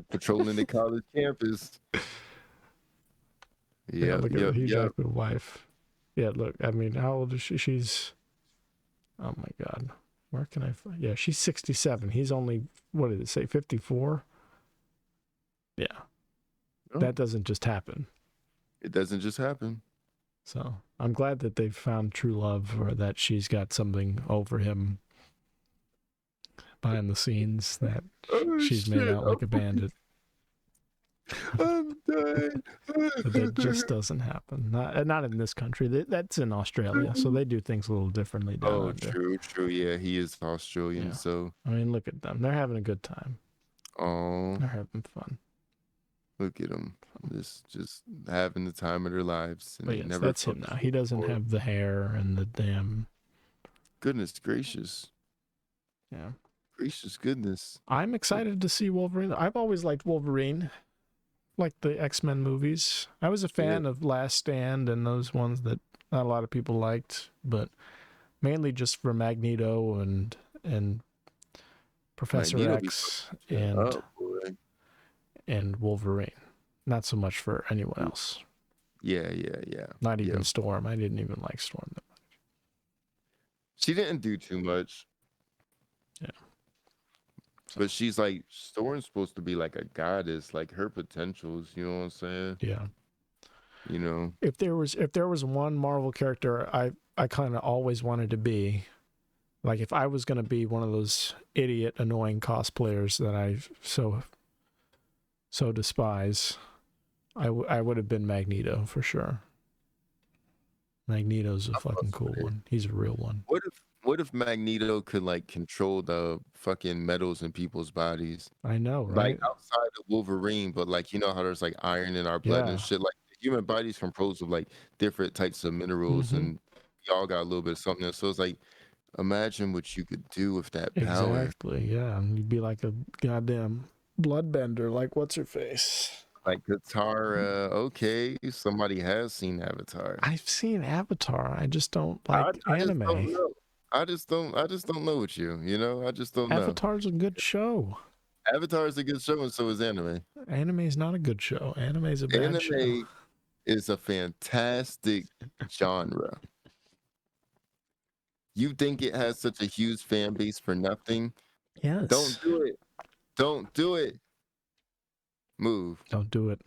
patrolling the college campus. Yeah, look at the Hugh Jackman wife. Yeah, look, I mean, how old is she? She's, oh my God. Where can I find? Yeah, she's 67. He's only, what did it say, 54? Yeah. Oh. That doesn't just happen. It doesn't just happen. So I'm glad that they've found true love, or that she's got something over him behind the scenes, that she's made out like a bandit. I'm dying. But that just doesn't happen. Not in this country. That's in Australia, so they do things a little differently down under. True. Yeah, he is Australian, so. I mean, look at them. They're having a good time. Oh. They're having fun. Look at them. Just having the time of their lives. And but yes, that's him now. He doesn't have the hair and the damn... Goodness gracious. Yeah. Gracious goodness. I'm excited to see Wolverine. I've always liked Wolverine. Like the X-Men movies. I was a fan of Last Stand and those ones that not a lot of people liked, but mainly just for Magneto and Professor X and Wolverine. Not so much for anyone else. Yeah. Not even Storm. I didn't even like Storm that much. She didn't do too much. Yeah. But she's like, Storm's supposed to be like a goddess, like her potentials, you know what I'm saying? Yeah. You know. If there was one Marvel character I kind of always wanted to be, like if I was going to be one of those idiot, annoying cosplayers that I so despise, I would have been Magneto for sure. Magneto's a fucking cool one. He's a real one. What if Magneto could like control the fucking metals in people's bodies? I know, Like right? outside of Wolverine, but like you know how there's like iron in our blood Yeah. and shit. Like the human body's composed of like different types of minerals, and y'all got a little bit of something. So it's like, imagine what you could do with that power. Exactly. Yeah, and you'd be like a goddamn bloodbender, like what's her face? Like Katara, okay, somebody has seen Avatar. I've seen Avatar. I just don't like I just don't anime. know. I just don't know with you. You know, I just don't know. Avatar's a good show. Avatar is a good show, and so is anime. Anime is not a good show. Anime is a bad show. Anime is a fantastic genre. You think it has such a huge fan base for nothing? Yes. Don't do it. Don't do it. Move. Don't do it.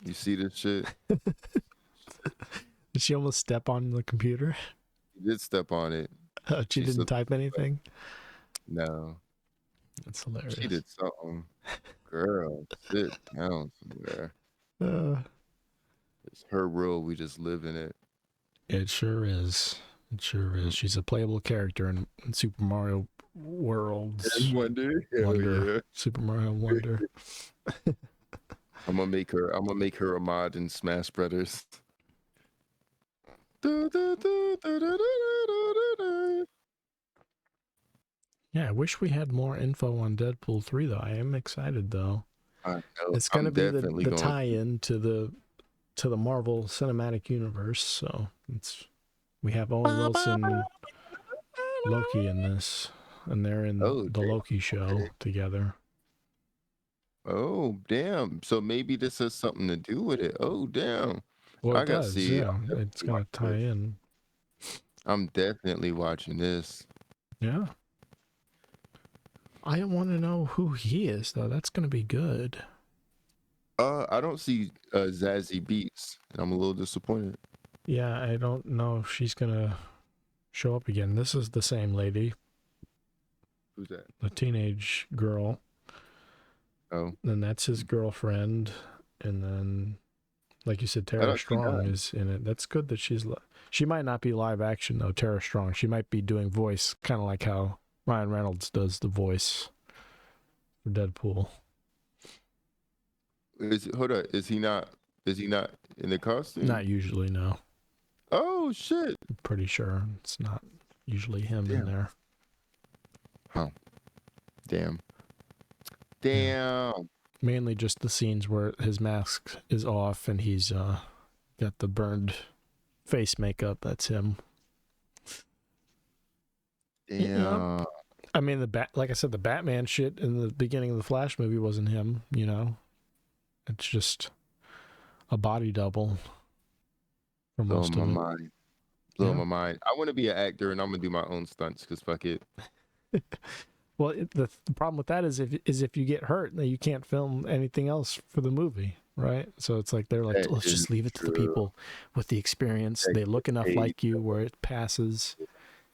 You see this shit? Did she almost step on the computer? You did step on it. She didn't type anything? No. That's hilarious. She did something. Girl, sit down somewhere. It's her world. We just live in it. It sure is. It sure is. She's a playable character in Super Mario Worlds. Wonder. Yeah. Super Mario Wonder. I'm gonna make her a mod in Smash Brothers. Yeah, I wish we had more info on Deadpool 3 though. I am excited though. I know. It's gonna be the tie-in to the Marvel Cinematic Universe, so we have Owen Wilson and Loki in this, and they're in the Loki show together. Oh damn! So maybe this has something to do with it. Oh damn! Well, it does. Yeah, it's gonna tie in. I'm definitely watching this. Yeah. I want to know who he is though. That's gonna be good. I don't see Zazie Beetz, and I'm a little disappointed. Yeah, I don't know if she's gonna show up again. This is the same lady. Who's that? The teenage girl. Oh. Then that's his girlfriend, and then, like you said, Tara Strong is in it. That's good that she might not be live action though. Tara Strong. She might be doing voice, kind of like how Ryan Reynolds does the voice for Deadpool. Hold on. Is he not in the costume? Not usually, no. Oh shit! I'm pretty sure it's not usually him in there. Huh. Damn. Yeah. Mainly just the scenes where his mask is off and he's got the burned face makeup. That's him. Damn. Yeah. I mean, like I said, the Batman shit in the beginning of the Flash movie wasn't him, you know? It's just a body double for most of it. Blow my mind. I want to be an actor and I'm going to do my own stunts because fuck it. Well, the problem with that is if you get hurt, then you can't film anything else for the movie, right? So it's like they're like, let's just leave it to the people with the experience. They look enough like you where it passes.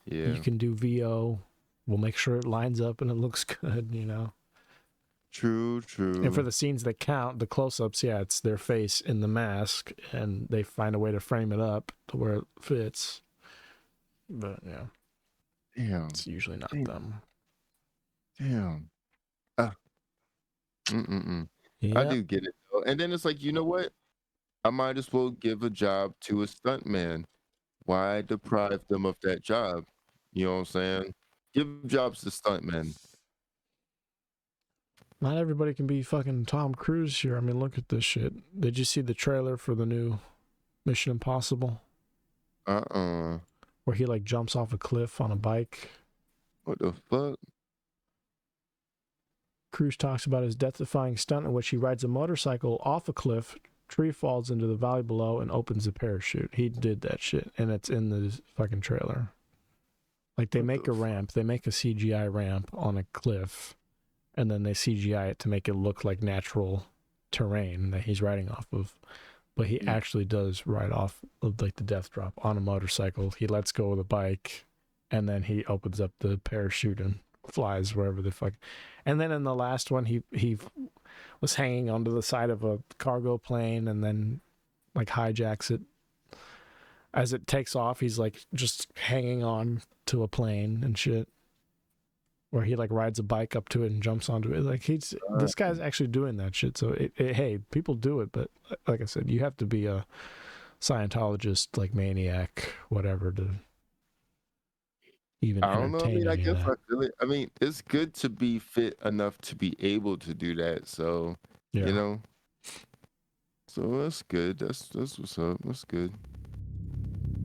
Yeah. You can do VO. We'll make sure it lines up and it looks good, you know? True. And for the scenes that count, the close-ups, yeah, it's their face in the mask, and they find a way to frame it up to where it fits. But, yeah. Damn. It's usually not them. Damn. Yep. I do get it, though. And then it's like, you know what? I might as well give a job to a stuntman. Why deprive them of that job? You know what I'm saying? Give jobs to stuntmen. Not everybody can be fucking Tom Cruise here. I mean, look at this shit. Did you see the trailer for the new Mission Impossible? Where he, like, jumps off a cliff on a bike. What the fuck? Cruise talks about his death-defying stunt in which he rides a motorcycle off a cliff, tree falls into the valley below, and opens the parachute. He did that shit, and it's in the fucking trailer. Like, they make a ramp. They make a CGI ramp on a cliff, and then they CGI it to make it look like natural terrain that he's riding off of. But he actually does ride off of, like, the death drop on a motorcycle. He lets go of the bike, and then he opens up the parachute and flies wherever the fuck. And then in the last one, he was hanging onto the side of a cargo plane and then like hijacks it. As it takes off, he's like just hanging on to a plane and shit. Where he like rides a bike up to it and jumps onto it. Like this guy's actually doing that shit. So hey, people do it, but like I said, you have to be a Scientologist, like maniac, whatever, to even I don't know. I entertain mean, I any guess of I that. feel it. I mean, it's good to be fit enough to be able to do that. So, Yeah. you know, so that's good. That's what's up. That's good.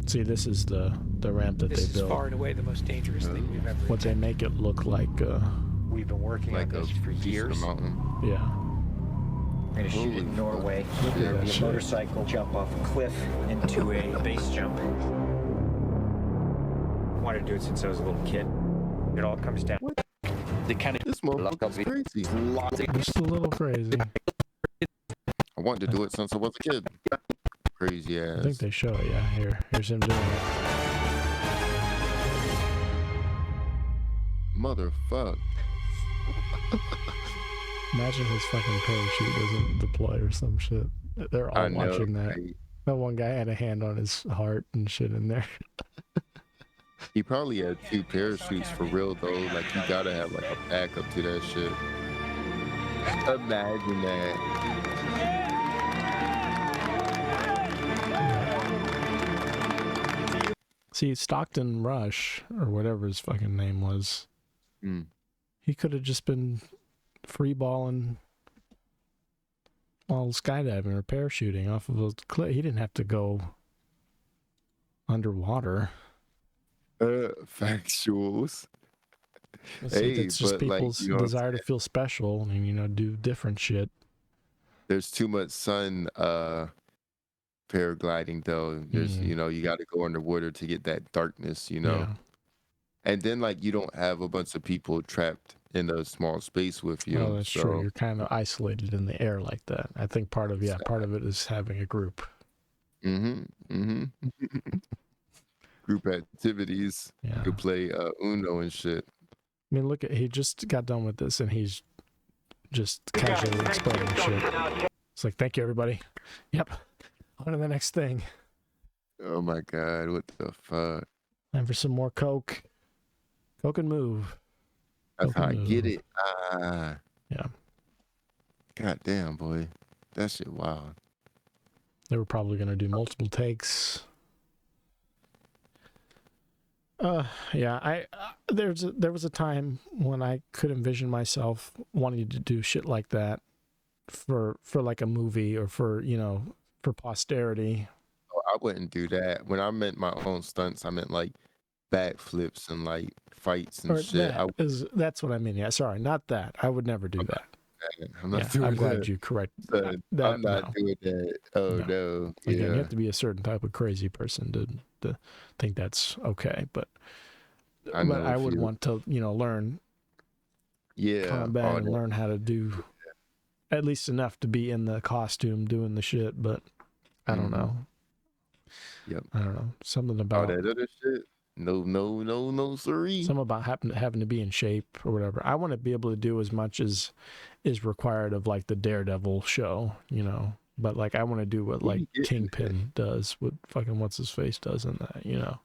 See, this is the ramp that This they is built. far and away the most dangerous thing we've ever What they attempted. make it look like, We've been working Like on a this for piece of years. the mountain. yeah. We're gonna shoot Holy it in fuck. Norway. Look at There'll that be a shit. motorcycle jump off a cliff into a base jump. Wanted to do it since I was a little kid. It all comes down. The kind of This motherfucker's crazy. Just a little crazy. I wanted to do it since I was a kid. Crazy I think ass. they show it, yeah. Here's him doing it. Motherfuck. Imagine his fucking parachute doesn't deploy or some shit. They're all I know. watching that. Right? That one guy had a hand on his heart and shit in there. He probably had 2 parachutes for real though. Like you gotta have like a backup to that shit. Imagine that. See, Stockton Rush, or whatever his fucking name was, Mm. he could have just been free balling while skydiving or parachuting off of a cliff. He didn't have to go underwater. Factuals. See, Hey, it's just but, like, people's you know what I'm desire to feel special and, you know, do different shit. There's too much sun paragliding though. There's Mhm. you know, you gotta go underwater to get that darkness, you know. Yeah. And then like you don't have a bunch of people trapped in a small space with you. Well, that's so, true. You're kind of isolated in the air like that. I think part of it is having a group. Mm-hmm. Group activities. Yeah. You could play Uno and shit. I mean, look at he just got done with this and he's just casually explaining shit. It's like, thank you, everybody. Yep. On to the next thing. Oh my god, what the fuck? Time for some more Coke. Coke and move. That's how I Okay. get it. Ah. Yeah. God damn, boy. That shit wild. They were probably going to do multiple takes. Yeah, there was a time when I could envision myself wanting to do shit like that for like a movie or for, you know, for posterity. Oh, I wouldn't do that. When I meant my own stunts, I meant like backflips and like fights and Or shit. that's what I mean. Yeah, sorry, not that. I would never do that. I'm not Yeah, doing I'm glad that. you correct Son, that. I'm not No. doing that. Oh No. no. Again, Yeah. you have to be a certain type of crazy person to think that's okay. But I know I a would few. want to, you know, learn Yeah. combat all and that. learn how to do at least enough to be in the costume doing the shit. But I don't Mhm. know. Yep. I don't know. Something All about that other shit. No, siree. something about having to be in shape or whatever. I want to be able to do as much as is required of like the Daredevil show, you know. But like I want to do what Where like you getting that? Kingpin does, what fucking what's his face does in that, you know.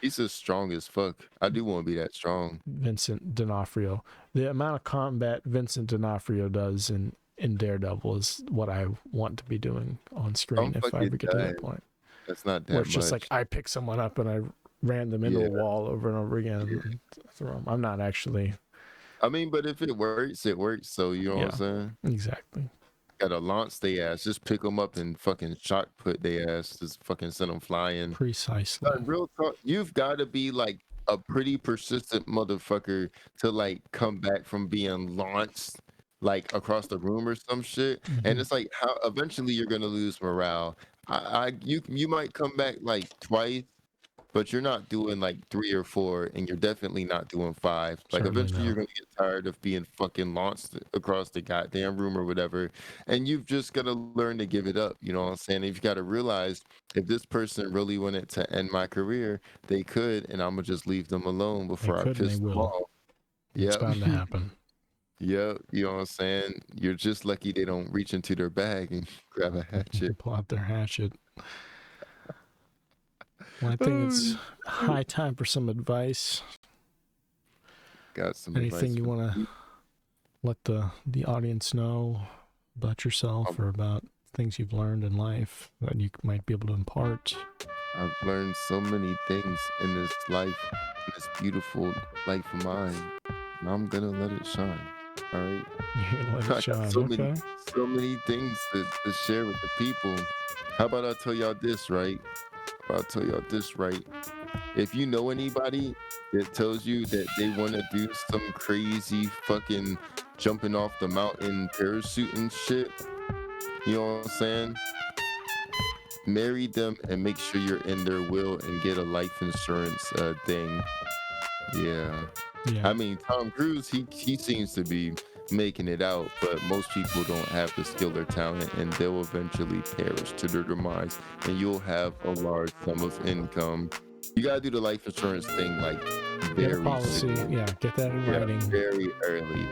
He's as strong as fuck. I do want to be that strong. Vincent D'Onofrio. The amount of combat Vincent D'Onofrio does in Daredevil is what I want to be doing on screen if I fucking ever get to that dying. point. That's not that Where much. it's just like I pick someone up and I ran them into Yeah. a wall over and over again Yeah. and throw them. I'm not actually I mean, but if it works, it works. So you know what I'm saying? exactly. Gotta launch they ass. Just pick them up and fucking shot put they ass. Just fucking send them flying. Precisely. Real talk, you've got to be like a pretty persistent motherfucker to like come back from being launched like across the room or some shit. Mhm. And it's like how eventually you're gonna lose morale. You might come back like twice, but you're not doing like 3 or 4, and you're definitely not doing 5. Like Certainly eventually you're not. gonna get tired of being fucking launched across the goddamn room or whatever, and you've just gotta learn to give it up. You know what I'm saying? You've got to realize if this person really wanted to end my career, they could, and I'm gonna just leave them alone before I could and piss they them will. off. It's Yeah, bound to happen. Yep, you know what I'm saying? You're just lucky they don't reach into their bag and grab a hatchet. Pull out their hatchet. Well, I think Oh, it's high time for some advice. got some Anything advice you for want to let the audience know about yourself or about things you've learned in life that you might be able to impart? I've learned so many things in this life, in this beautiful life of mine. And I'm gonna let it shine. All right. You're gonna let I it got shine, so okay? many things to share with the people. How about I tell y'all this, right? If you know anybody that tells you that they want to do some crazy fucking jumping off the mountain parachute and shit, you know what I'm saying? Marry them and make sure you're in their will and get a life insurance thing. Yeah. I mean, Tom Cruise, he seems to be making it out, but most people don't have the skill or talent, and they'll eventually perish to their demise, and you'll have a large sum of income. You gotta do the life insurance thing like Get a very policy. soon. Yeah, get that in Yeah, writing.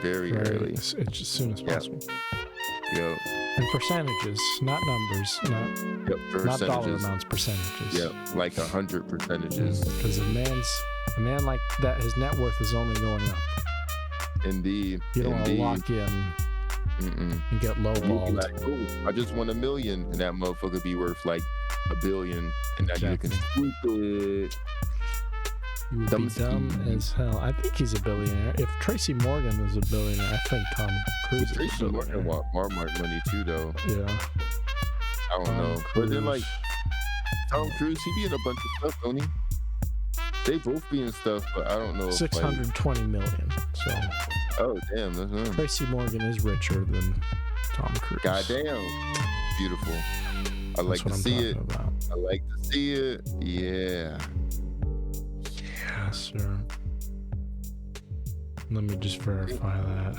very early. As soon as possible. Yep. And percentages, not numbers, not dollar amounts, percentages. Yep, like 100 percentages. Because a man like that, his net worth is only going up. Indeed. You don't want to lock in and get lowballed. Like, oh, I just won $1 million, and that motherfucker be worth like $1 billion, and now you're looking stupid. You would be dumb as hell. I think he's a billionaire. If Tracy Morgan was a billionaire, I think Tom Cruise is a Tracy billionaire. Morgan want Walmart money too, though. Yeah. I don't know. But then, like, Tom Cruise, he be in a bunch of stuff, don't he? They both be in stuff, but I don't know. $620 million. So. Oh, damn. That's him. Tracy Morgan is richer than Tom Cruise. Goddamn. Beautiful. I like to see it. I like to see it. Yeah. Yes, sir. Let me just verify that.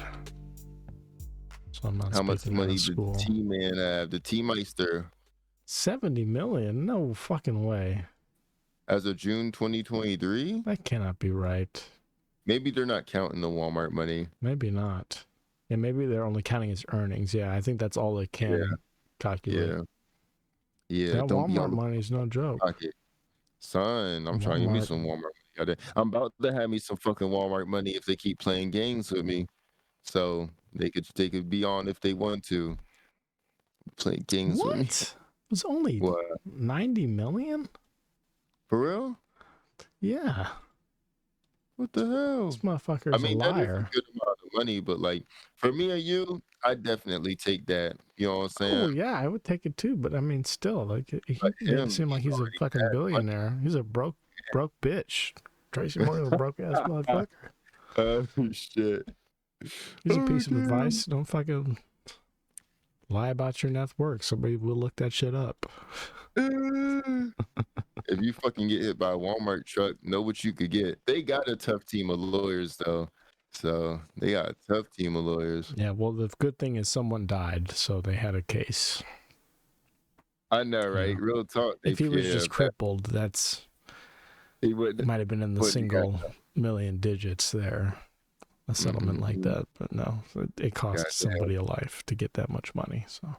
So I'm not. How much money did the T-Man have? The T-Meister. $70 million? No fucking way. As of June 2023? That cannot be right. Maybe they're not counting the Walmart money. Maybe not. And maybe they're only counting his earnings. Yeah, I think that's all they can calculate. Yeah. That Don't Walmart money is no joke. Pocket. Son, I'm trying to give me some Walmart money. I'm about to have me some fucking Walmart money if they keep playing games with me. So they could be on if they want to. Play games with me. It was only 90 million? For real? Yeah. What the hell? This motherfucker is a liar. That is a good amount of money, but like for me or you, I definitely take that. You know what I'm saying? Oh yeah, I would take it too. But I mean, still, like he doesn't seem like he's a fucking billionaire. He's a broke bitch. Tracy Morgan's a broke ass motherfucker. Oh shit. Here's a piece of advice: don't fucking lie about your net worth. Somebody will look that shit up. If you fucking get hit by a Walmart truck, know what you could get. They got a tough team of lawyers though. So they got a tough team of lawyers. Yeah, well the good thing is someone died, so they had a case. I know, right? Yeah. Real talk. If he was just crippled, it might have been in the single million digits there. A settlement like that, but no, it cost somebody a life to get that much money. So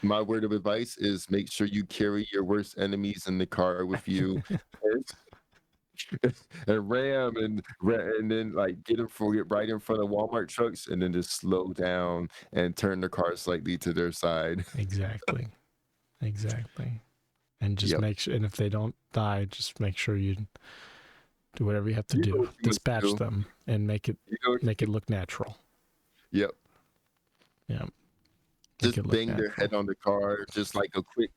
my word of advice is make sure you carry your worst enemies in the car with you and ram and then like get right in front of Walmart trucks and then just slow down and turn the car slightly to their side. Exactly. And just make sure, and if they don't die, just make sure you do whatever you have to do. Dispatch them and make it look natural. Yep. Yeah. Just bang their head on the car, just like a quick